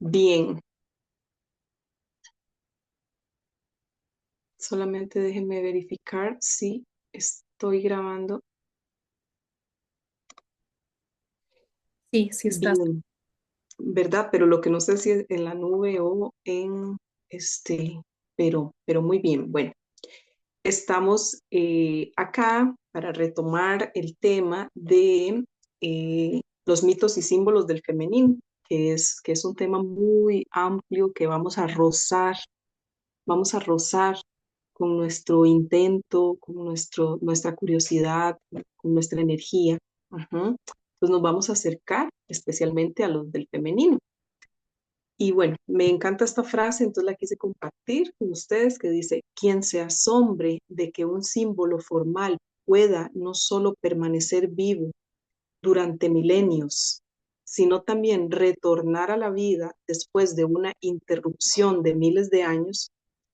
Bien, solamente déjenme verificar si estoy grabando Sí, sí estás. bien, ¿verdad? Pero lo que no sé si es en la nube o en pero muy bien. Bueno, estamos acá para retomar el tema de los mitos y símbolos del femenino, que es un tema muy amplio que vamos a rozar con nuestro intento, con nuestra curiosidad, con nuestra energía. Ujú. Entonces nos vamos a acercar especialmente a los del femenino. Y bueno, me encanta esta frase, entonces la quise compartir con ustedes, que dice: quien se asombre de que un símbolo formal pueda no solo permanecer vivo durante milenios, sino también retornar a la vida después de una interrupción de miles de años,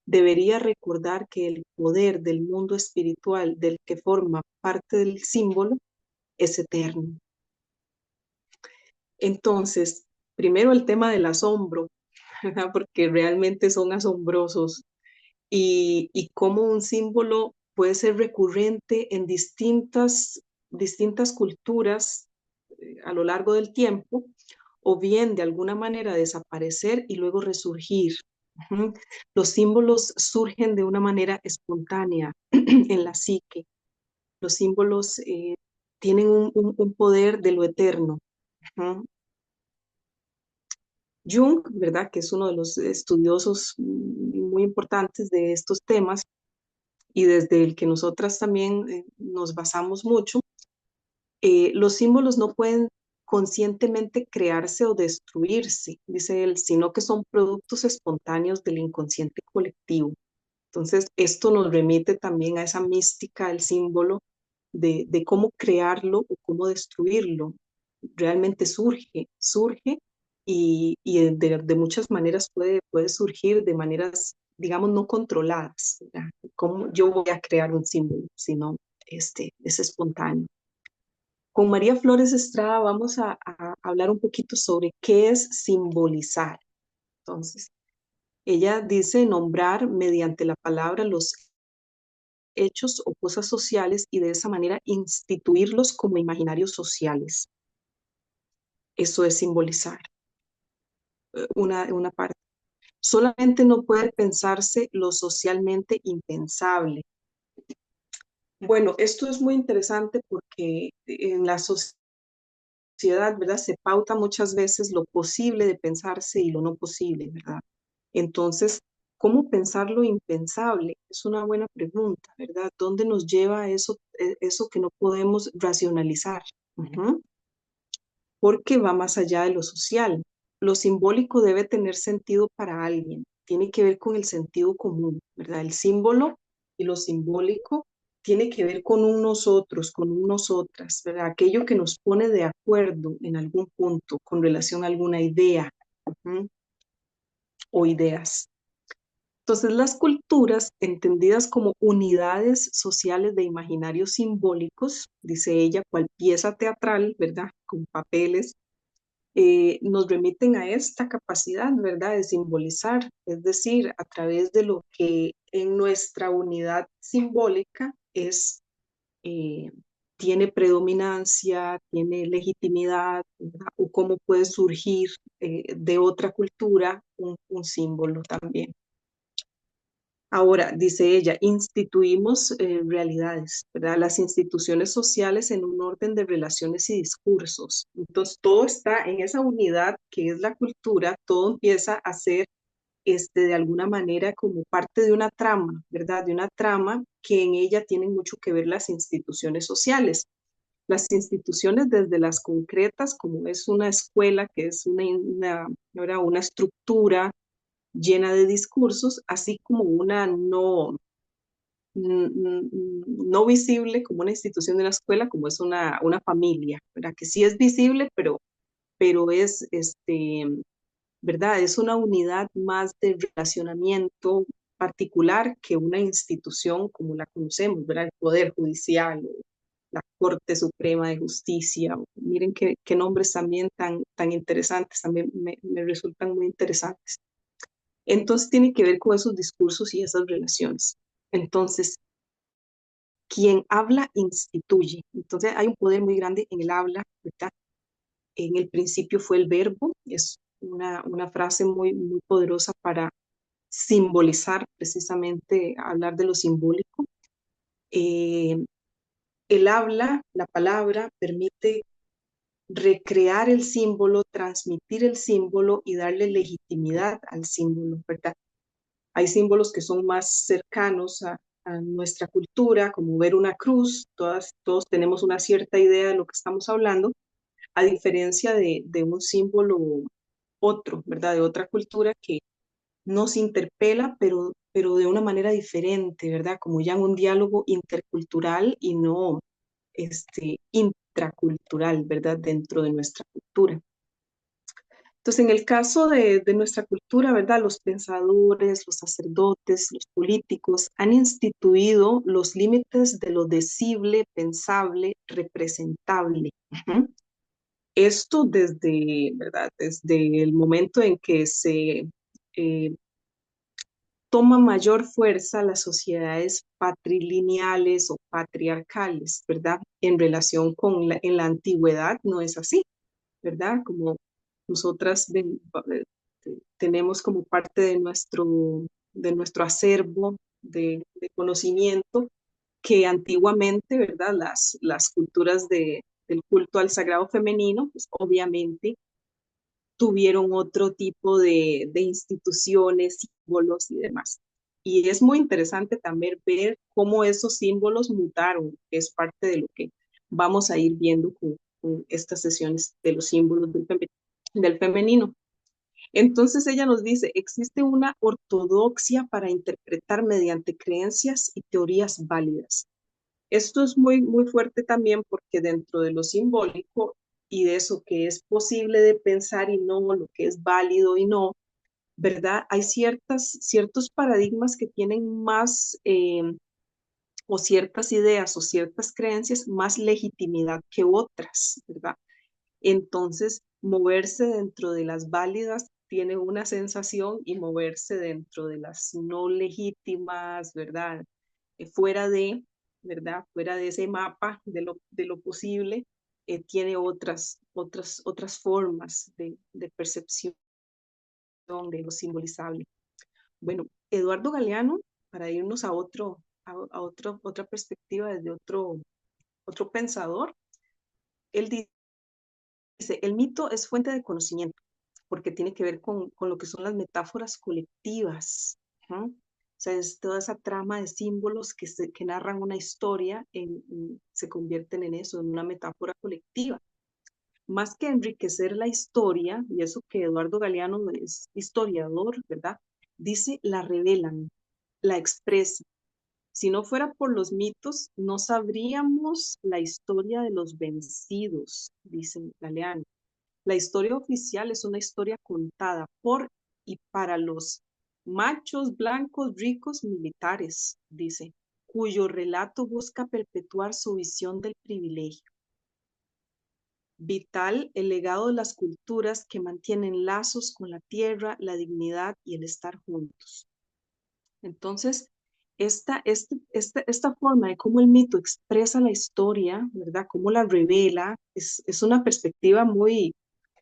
debería recordar que el poder del mundo espiritual del que forma parte del símbolo es eterno. Entonces, primero el tema del asombro, ¿verdad? Porque realmente son asombrosos, y cómo un símbolo puede ser recurrente en distintas culturas a lo largo del tiempo, o bien de alguna manera desaparecer y luego resurgir. Ujú. Los símbolos surgen de una manera espontánea en la psique. Los símbolos tienen un poder de lo eterno. Ujú. Jung, ¿verdad? Que es uno de los estudiosos muy importantes de estos temas y desde el que nosotras también nos basamos mucho, los símbolos no pueden conscientemente crearse o destruirse, dice él, sino que son productos espontáneos del inconsciente colectivo. Entonces, esto nos remite también a esa mística del símbolo, de cómo crearlo o cómo destruirlo. Realmente surge y de muchas maneras puede surgir de maneras, digamos, no controladas, ¿verdad? ¿Cómo yo voy a crear un símbolo? Sino es espontáneo. Con María Flores Estrada vamos a hablar un poquito sobre qué es simbolizar. Entonces, ella dice nombrar mediante la palabra los hechos o cosas sociales y de esa manera instituirlos como imaginarios sociales. Eso es simbolizar, una parte. Solamente no puede pensarse lo socialmente impensable. Bueno, esto es muy interesante porque en la sociedad, ¿verdad? Se pauta muchas veces lo posible de pensarse y lo no posible, ¿verdad? Entonces, ¿cómo pensar lo impensable? Es una buena pregunta, ¿verdad? ¿Dónde nos lleva eso, eso que no podemos racionalizar? Ujú. Porque va más allá de lo social. Lo simbólico debe tener sentido para alguien, tiene que ver con el sentido común, ¿verdad? El símbolo y lo simbólico tiene que ver con un nosotros, con un nosotras, ¿verdad? Aquello que nos pone de acuerdo en algún punto con relación a alguna idea, ujú, o ideas. Entonces, las culturas, entendidas como unidades sociales de imaginarios simbólicos, dice ella, cual pieza teatral, ¿verdad? Con papeles, nos remiten a esta capacidad, ¿verdad?, de simbolizar, es decir, a través de lo que en nuestra unidad simbólica eh, tiene predominancia, tiene legitimidad, ¿verdad? O cómo puede surgir de otra cultura un símbolo también. Ahora, dice ella, instituimos realidades, ¿verdad? Las instituciones sociales en un orden de relaciones y discursos. Entonces, todo está en esa unidad que es la cultura, todo empieza a ser de alguna manera como parte de una trama, ¿verdad? De una trama que en ella tienen mucho que ver las instituciones sociales. Las instituciones desde las concretas, como es una escuela, que es ¿verdad? Una estructura llena de discursos, así como una no visible, como una institución de una escuela, como es una familia, ¿verdad? Que sí es visible, pero es, ¿verdad? Es una unidad más de relacionamiento particular que una institución como la conocemos, ¿verdad? El Poder Judicial la Corte Suprema de Justicia. Miren qué nombres también tan interesantes, también me resultan muy interesantes. Entonces tiene que ver con esos discursos y esas relaciones. Entonces, quien habla instituye. Entonces hay un poder muy grande en el habla, ¿verdad? En el principio fue el verbo, es una frase muy poderosa para simbolizar precisamente, hablar de lo simbólico. Eh, el habla, la palabra, permite recrear el símbolo, transmitir el símbolo y darle legitimidad al símbolo, ¿verdad? Hay símbolos que son más cercanos a nuestra cultura, como ver una cruz, todos tenemos una cierta idea de lo que estamos hablando, a diferencia de un símbolo otro, ¿verdad? De otra cultura que nos interpela, pero de una manera diferente, ¿verdad? Como ya en un diálogo intercultural y no intracultural, ¿verdad? Dentro de nuestra cultura. Entonces, en el caso de nuestra cultura, ¿verdad? Los pensadores, los sacerdotes, los políticos han instituido los límites de lo decible, pensable, representable. Ujú. Esto desde, ¿verdad? Desde el momento en que se eh, toma mayor fuerza las sociedades patrilineales o patriarcales, ¿verdad? En relación con en la antigüedad no es así, ¿verdad? Como nosotras tenemos como parte de nuestro acervo de conocimiento que antiguamente, ¿verdad? Las culturas del culto al sagrado femenino, pues obviamente tuvieron otro tipo de instituciones, símbolos y demás. Y es muy interesante también ver cómo esos símbolos mutaron, que es parte de lo que vamos a ir viendo con estas sesiones de los símbolos del femenino. Entonces ella nos dice, existe una ortodoxia para interpretar mediante creencias y teorías válidas. Esto es muy fuerte también porque dentro de lo simbólico y de eso que es posible de pensar y no, lo que es válido y no, ¿verdad? Hay ciertos paradigmas que tienen más, o ciertas ideas o ciertas creencias más legitimidad que otras, ¿verdad? Entonces, moverse dentro de las válidas tiene una sensación y moverse dentro de las no legítimas, ¿verdad? Fuera de, ¿verdad? Fuera de ese mapa de lo posible, tiene otras formas de percepción de lo simbolizable. Bueno, Eduardo Galeano, para irnos otra perspectiva desde otro pensador, él dice, el mito es fuente de conocimiento porque tiene que ver con lo que son las metáforas colectivas. ¿No? O sea, es toda esa trama de símbolos que narran una historia, se convierten en eso, en una metáfora colectiva. Más que enriquecer la historia, y eso que Eduardo Galeano es historiador, ¿verdad? Dice, la revelan, la expresan. Si no fuera por los mitos, no sabríamos la historia de los vencidos, dice Galeano. La historia oficial es una historia contada por y para los machos blancos ricos militares, dice, cuyo relato busca perpetuar su visión del privilegio. Vital el legado de las culturas que mantienen lazos con la tierra, la dignidad y el estar juntos. Entonces, esta forma de cómo el mito expresa la historia, ¿verdad? Cómo la revela, es una perspectiva muy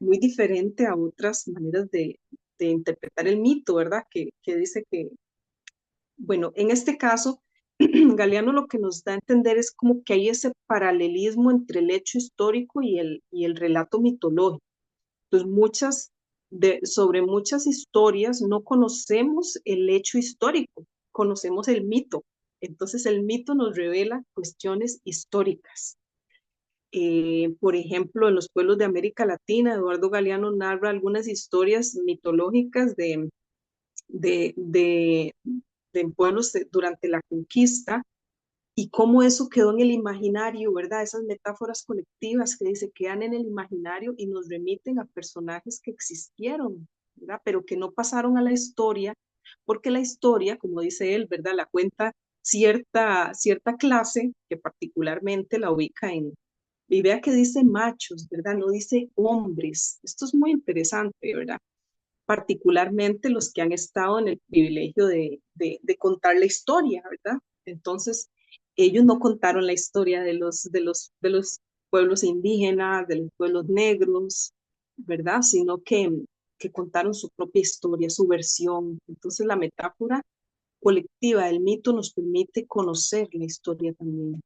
diferente a otras maneras de interpretar el mito, ¿verdad? Que dice que, bueno, en este caso, Galeano lo que nos da a entender es como que hay ese paralelismo entre el hecho histórico y el relato mitológico. Entonces, sobre muchas historias no conocemos el hecho histórico, conocemos el mito. Entonces, el mito nos revela cuestiones históricas. Por ejemplo, en los pueblos de América Latina, Eduardo Galeano narra algunas historias mitológicas de, de, de pueblos durante la conquista y cómo eso quedó en el imaginario, ¿verdad? Esas metáforas colectivas que dice quedan en el imaginario y nos remiten a personajes que existieron, ¿verdad? Pero que no pasaron a la historia, porque la historia, como dice él, ¿verdad? La cuenta cierta clase que particularmente la ubica en, y vea que dice machos, ¿verdad? No dice hombres. Esto es muy interesante, ¿verdad? Particularmente los que han estado en el privilegio de contar la historia, ¿verdad? Entonces, ellos no contaron la historia de los pueblos indígenas, de los pueblos negros, ¿verdad? Sino que contaron su propia historia, su versión. Entonces, la metáfora colectiva del mito nos permite conocer la historia también.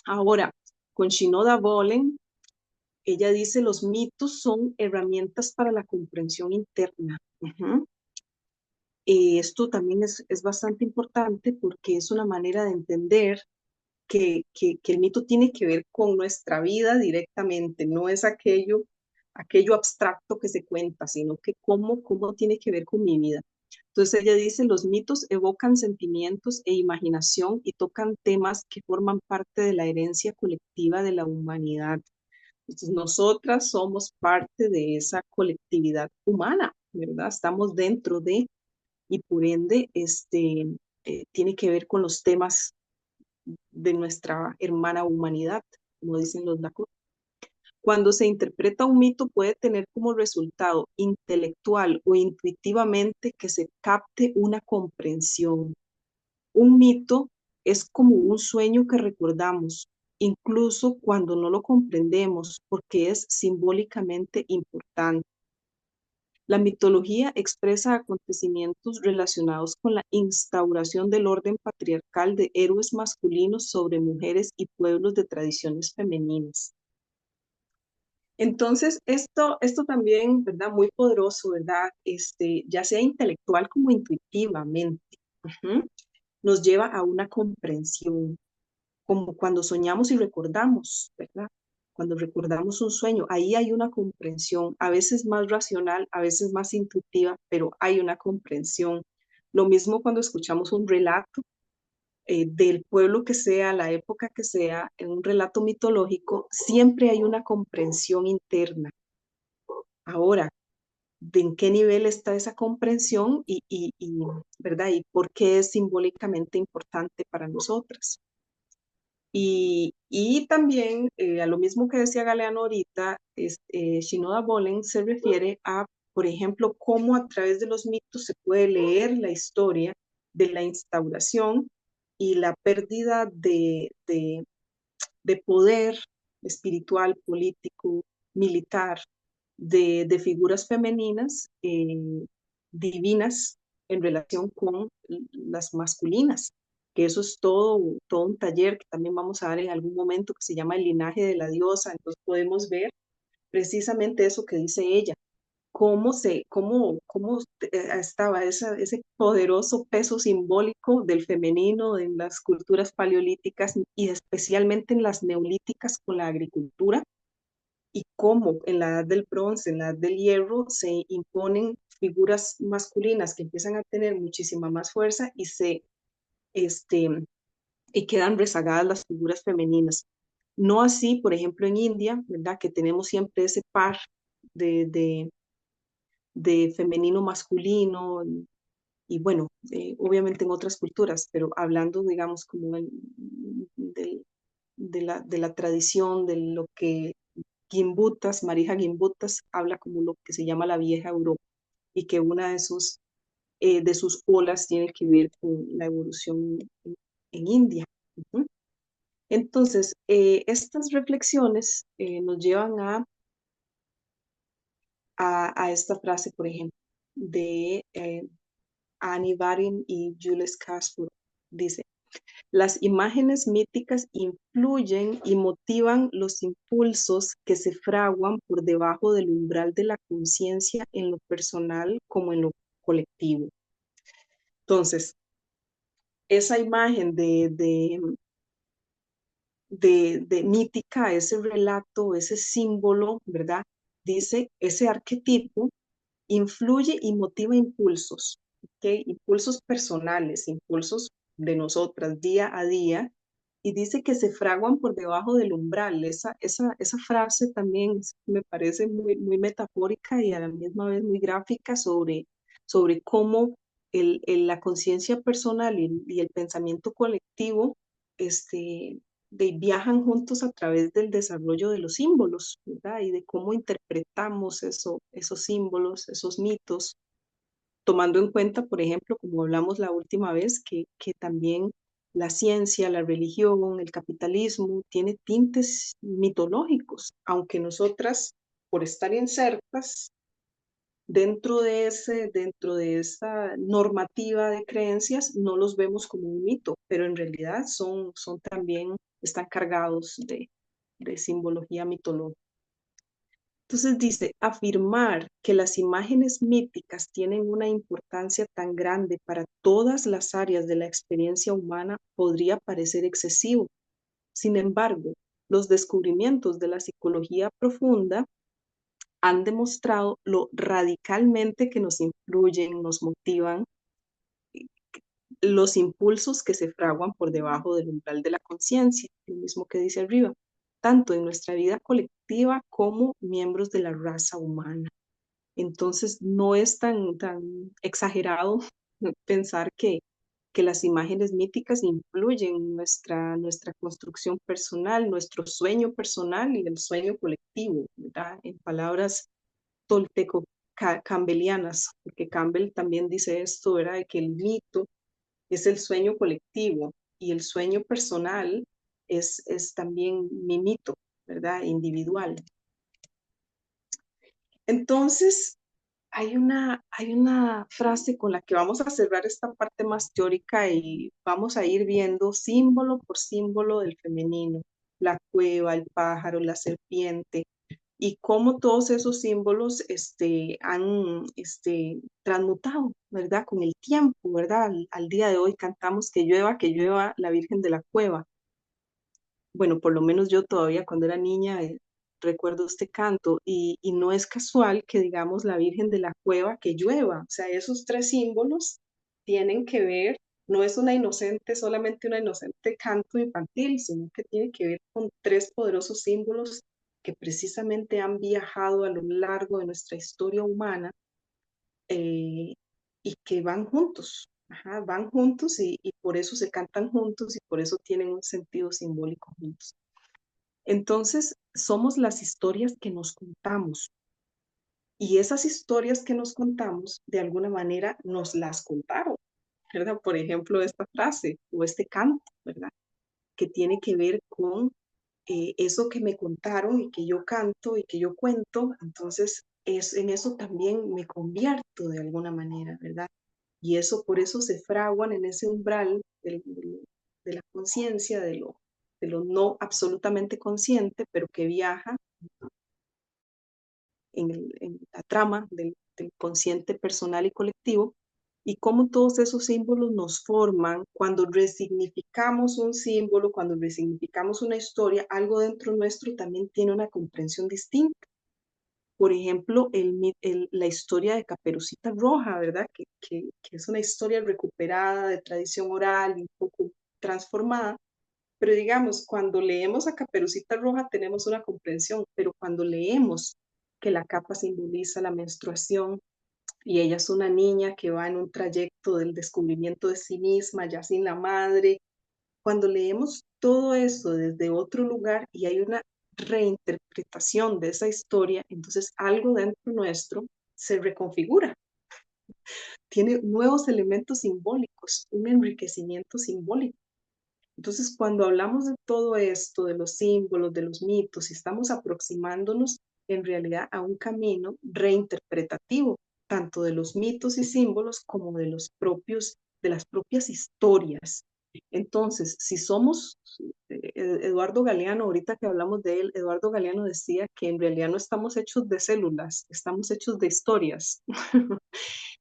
Ahora, con Shinoda Bolen, ella dice, los mitos son herramientas para la comprensión interna. Ujú. Esto también es bastante importante porque es una manera de entender que el mito tiene que ver con nuestra vida directamente, no es aquello abstracto que se cuenta, sino que cómo tiene que ver con mi vida. Entonces ella dice, los mitos evocan sentimientos e imaginación y tocan temas que forman parte de la herencia colectiva de la humanidad. Entonces nosotras somos parte de esa colectividad humana, ¿verdad? Estamos dentro de, y por ende, tiene que ver con los temas de nuestra hermana humanidad, como dicen los Lakota. Cuando se interpreta un mito puede tener como resultado intelectual o intuitivamente que se capte una comprensión. Un mito es como un sueño que recordamos, incluso cuando no lo comprendemos, porque es simbólicamente importante. La mitología expresa acontecimientos relacionados con la instauración del orden patriarcal de héroes masculinos sobre mujeres y pueblos de tradiciones femeninas. Entonces, esto también, ¿verdad? Muy poderoso, ¿verdad? Ya sea intelectual como intuitivamente, uh-huh, nos lleva a una comprensión, como cuando soñamos y recordamos, ¿verdad? Cuando recordamos un sueño, ahí hay una comprensión, a veces más racional, a veces más intuitiva, pero hay una comprensión. Lo mismo cuando escuchamos un relato del pueblo que sea, la época que sea, en un relato mitológico, siempre hay una comprensión interna. Ahora, ¿de en qué nivel está esa comprensión ¿verdad? Y por qué es simbólicamente importante para nosotras? Y también, a lo mismo que decía Galeano ahorita, Shinoda Bolen se refiere a, por ejemplo, cómo a través de los mitos se puede leer la historia de la instauración y la pérdida de poder espiritual, político, militar, de figuras femeninas divinas en relación con las masculinas, que eso es todo un taller que también vamos a dar en algún momento que se llama el linaje de la diosa. Entonces podemos ver precisamente eso que dice ella, cómo estaba ese poderoso peso simbólico del femenino en las culturas paleolíticas y especialmente en las neolíticas con la agricultura, y cómo en la edad del bronce, en la edad del hierro, se imponen figuras masculinas que empiezan a tener muchísima más fuerza este, y quedan rezagadas las figuras femeninas. No así, por ejemplo, en India, ¿verdad? Que tenemos siempre ese par de, de, de femenino masculino y bueno, obviamente en otras culturas, pero hablando, digamos, como de la tradición, de lo que Gimbutas, Marija Gimbutas, habla como lo que se llama la vieja Europa y que una de sus olas tiene que ver con la evolución en India. Uh-huh. Entonces, estas reflexiones nos llevan a esta frase, por ejemplo, de Annie Barin y Jules Casper. Dice, las imágenes míticas influyen y motivan los impulsos que se fraguan por debajo del umbral de la conciencia en lo personal como en lo colectivo. Entonces, esa imagen de mítica, ese relato, ese símbolo, ¿verdad? Dice, ese arquetipo influye y motiva impulsos, ¿ok? Impulsos personales, impulsos de nosotras día a día, y dice que se fraguan por debajo del umbral. Esa frase también me parece muy, muy metafórica y a la misma vez muy gráfica sobre cómo la conciencia personal y el pensamiento colectivo viajan juntos a través del desarrollo de los símbolos, ¿verdad? Y de cómo interpretamos esos símbolos, esos mitos, tomando en cuenta, por ejemplo, como hablamos la última vez, que también la ciencia, la religión, el capitalismo tiene tintes mitológicos, aunque nosotras, por estar insertas dentro de esa normativa de creencias, no los vemos como un mito, pero en realidad son también, están cargados de simbología mitológica. Entonces dice, afirmar que las imágenes míticas tienen una importancia tan grande para todas las áreas de la experiencia humana podría parecer excesivo. Sin embargo, los descubrimientos de la psicología profunda han demostrado lo radicalmente que nos influyen, nos motivan, los impulsos que se fraguan por debajo del umbral de la conciencia, lo mismo que dice arriba, tanto en nuestra vida colectiva como miembros de la raza humana. Entonces, no es tan exagerado pensar que las imágenes míticas influyen en nuestra construcción personal, nuestro sueño personal y el sueño colectivo, ¿verdad? En palabras tolteco-campbellianas, porque Campbell también dice esto, ¿verdad? De que el mito es el sueño colectivo y el sueño personal es también mi mito, ¿verdad? Individual. Entonces, hay una frase con la que vamos a cerrar esta parte más teórica y vamos a ir viendo símbolo por símbolo del femenino, la cueva, el pájaro, la serpiente, y cómo todos esos símbolos han transmutado, ¿verdad? Con el tiempo, ¿verdad? Al día de hoy cantamos que llueva la Virgen de la Cueva. Bueno, por lo menos yo todavía cuando era niña recuerdo este canto y no es casual que digamos la Virgen de la Cueva que llueva, o sea, esos tres símbolos tienen que ver, no es una inocente, solamente una inocente canto infantil, sino que tiene que ver con tres poderosos símbolos que precisamente han viajado a lo largo de nuestra historia humana eh, y que van juntos, ajá, van juntos y por eso se cantan juntos y por eso tienen un sentido simbólico juntos. Entonces, somos las historias que nos contamos y esas historias que nos contamos, de alguna manera, nos las contaron, ¿verdad? Por ejemplo, esta frase o este canto, ¿verdad? Que tiene que ver con eso que me contaron y que yo canto y que yo cuento, entonces en eso también me convierto de alguna manera, ¿verdad? Y eso, por eso se fraguan en ese umbral de la conciencia, de lo no absolutamente consciente, pero que viaja en la trama del consciente personal y colectivo, y cómo todos esos símbolos nos forman cuando resignificamos un símbolo, cuando resignificamos una historia, algo dentro nuestro también tiene una comprensión distinta. Por ejemplo, la historia de Caperucita Roja, ¿verdad? Que es una historia recuperada de tradición oral y un poco transformada, pero digamos, cuando leemos a Caperucita Roja tenemos una comprensión, pero cuando leemos que la capa simboliza la menstruación y ella es una niña que va en un trayecto del descubrimiento de sí misma, ya sin la madre, cuando leemos todo eso desde otro lugar y hay una reinterpretación de esa historia, entonces algo dentro nuestro se reconfigura, tiene nuevos elementos simbólicos, un enriquecimiento simbólico. Entonces, cuando hablamos de todo esto, de los símbolos, de los mitos, estamos aproximándonos en realidad a un camino reinterpretativo, tanto de los mitos y símbolos como de las propias historias. Entonces, si somos, Eduardo Galeano, ahorita que hablamos de él, Eduardo Galeano decía que en realidad no estamos hechos de células, estamos hechos de historias.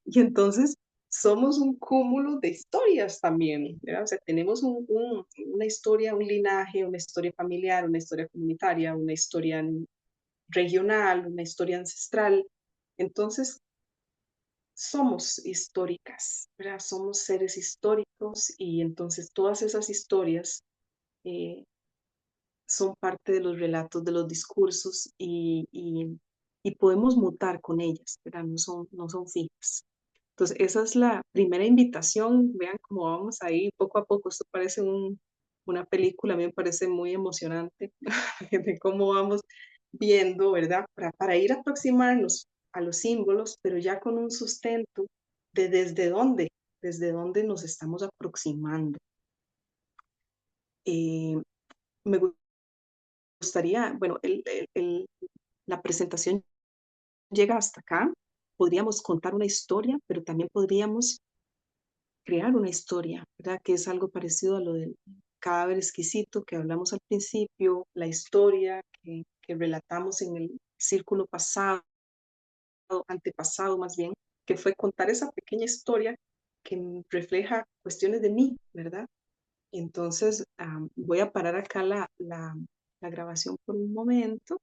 Y entonces somos un cúmulo de historias también, ¿verdad? O sea, tenemos una historia, un linaje, una historia familiar, una historia comunitaria, una historia regional, una historia ancestral. Entonces, somos históricas, ¿verdad? Somos seres históricos y entonces todas esas historias eh, son parte de los relatos, de los discursos y podemos mutar con ellas, ¿verdad? No son fijas. Entonces, esa es la primera invitación. Vean cómo vamos ahí poco a poco. Esto parece una película, a mí me parece muy emocionante de cómo vamos viendo, ¿verdad? Para ir a aproximarnos a los símbolos, pero ya con un sustento de desde dónde nos estamos aproximando. Me gustaría, bueno, la presentación llega hasta acá. Podríamos contar una historia, pero también podríamos crear una historia, ¿verdad? Que es algo parecido a lo del cadáver exquisito que hablamos al principio, la historia que relatamos en el círculo pasado, antepasado más bien, que fue contar esa pequeña historia que refleja cuestiones de mí, ¿verdad? Entonces, voy a parar acá la grabación por un momento.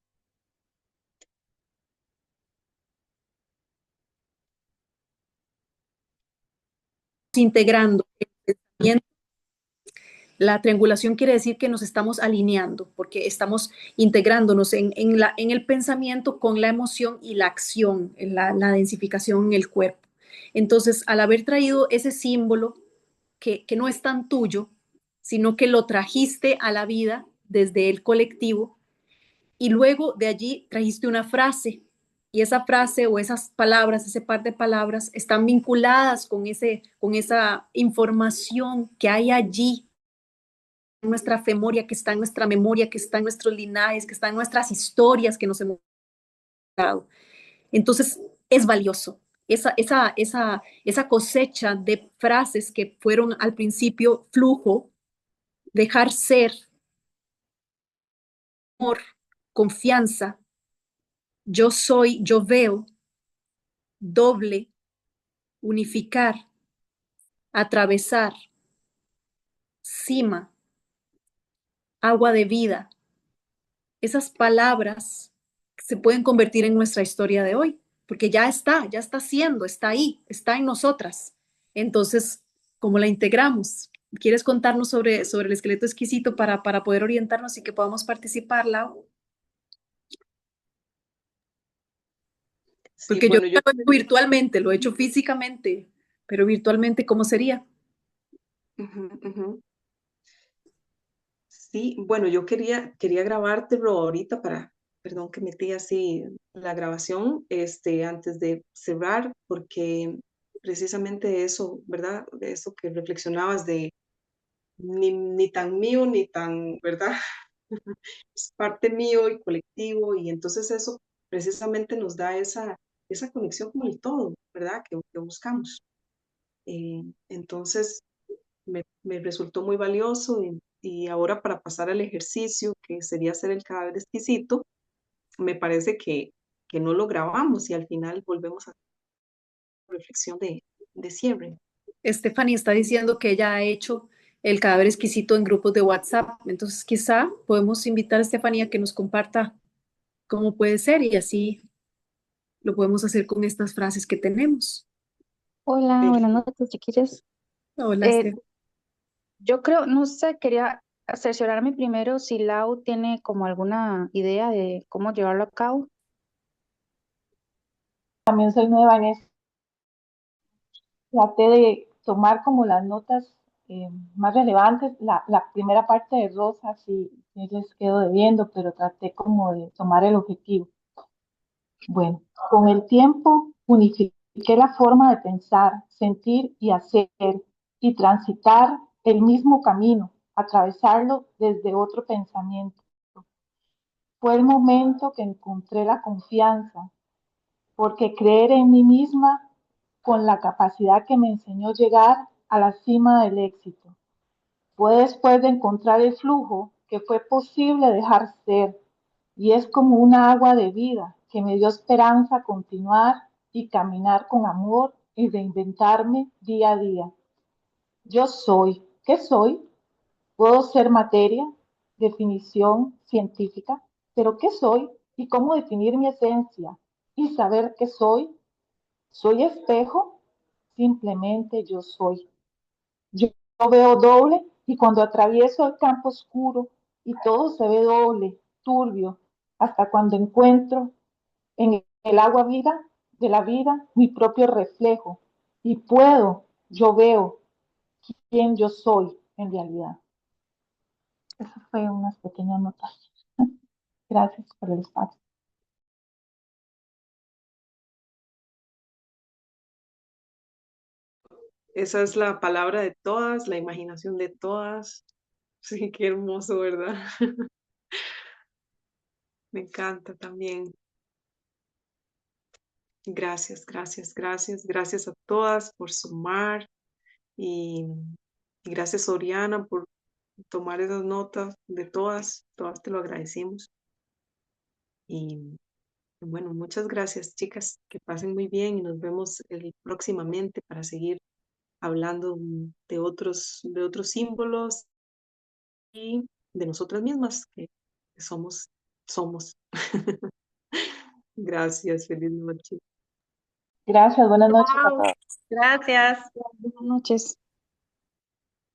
Integrando el pensamiento. La triangulación quiere decir que nos estamos alineando, porque estamos integrándonos en el pensamiento con la emoción y la acción, en la densificación en el cuerpo. Entonces, al haber traído ese símbolo que no es tan tuyo, sino que lo trajiste a la vida desde el colectivo, y luego de allí trajiste una frase, y esa frase o esas palabras, ese par de palabras, están vinculadas con esa información que hay allí en nuestra memoria, que está en nuestra memoria, que está en nuestros linajes, que está en nuestras historias que nos hemos dado. Entonces, es valioso. Esa cosecha de frases que fueron al principio flujo, dejar ser, amor, confianza, yo soy, yo veo, doble, unificar, atravesar, cima, agua de vida. Esas palabras se pueden convertir en nuestra historia de hoy, porque ya está siendo, está ahí, está en nosotras. Entonces, ¿cómo la integramos? ¿Quieres contarnos sobre el esqueleto exquisito para poder orientarnos y que podamos participar, Lau? Sí, Porque yo bueno, yo lo he hecho virtualmente, lo he hecho físicamente, pero virtualmente, ¿cómo sería? ujú, ujú. Sí, bueno, yo quería grabártelo ahorita perdón que metí así la grabación, antes de cerrar, porque precisamente eso, ¿verdad? De eso que reflexionabas de ni tan mío, ni tan, ¿verdad? Es parte mío y colectivo, y entonces eso precisamente nos da esa conexión con el todo, ¿verdad? Que buscamos. Entonces, me resultó muy valioso y ahora para pasar al ejercicio, que sería hacer el cadáver exquisito, me parece que no lo grabamos y al final volvemos a la reflexión de cierre. Stephanie está diciendo que ella ha hecho el cadáver exquisito en grupos de WhatsApp. Entonces, quizá podemos invitar a Stephanie a que nos comparta cómo puede ser y así lo podemos hacer con estas frases que tenemos. Hola, buenas Perfecto. noches, chiquillos. Hola, Eh, Steph. yo creo, no sé, quería cerciorarme primero si Lau tiene como alguna idea de cómo llevarlo a cabo. También soy nueva en esto. Traté de tomar como las notas más relevantes. La primera parte de Rosa sí les quedo debiendo, pero traté como de tomar el objetivo. Bueno, con el tiempo unifiqué la forma de pensar, sentir y hacer y transitar el mismo camino, atravesarlo desde otro pensamiento. Fue el momento que encontré la confianza, porque creer en mí misma con la capacidad que me enseñó llegar a la cima del éxito. Fue después de encontrar el flujo que fue posible dejar ser, y es como una agua de vida que me dio esperanza a continuar y caminar con amor y reinventarme día a día. Yo soy. ¿Qué soy? Puedo ser materia, definición científica, pero ¿qué soy? ¿Y cómo definir mi esencia? Y saber qué soy. ¿Soy espejo? Simplemente yo soy. Yo veo doble y cuando atravieso el campo oscuro y todo se ve doble, turbio, hasta cuando encuentro en el agua vida de la vida mi propio reflejo y puedo, yo veo quién yo soy en realidad. Esas fue unas pequeñas notas. Gracias por el espacio. Esa es la palabra de todas, la imaginación de todas. Sí, qué hermoso, ¿verdad? Me encanta también. Gracias, gracias, gracias. Gracias a todas por sumar y gracias, Oriana, por tomar esas notas de todas. Todas te lo agradecimos. Y bueno, muchas gracias, chicas. Que pasen muy bien y nos vemos próximamente para seguir hablando de otros símbolos y de nosotras mismas, que somos. Gracias, feliz noche. Gracias, buenas noches a Wow, todos. gracias. Buenas noches.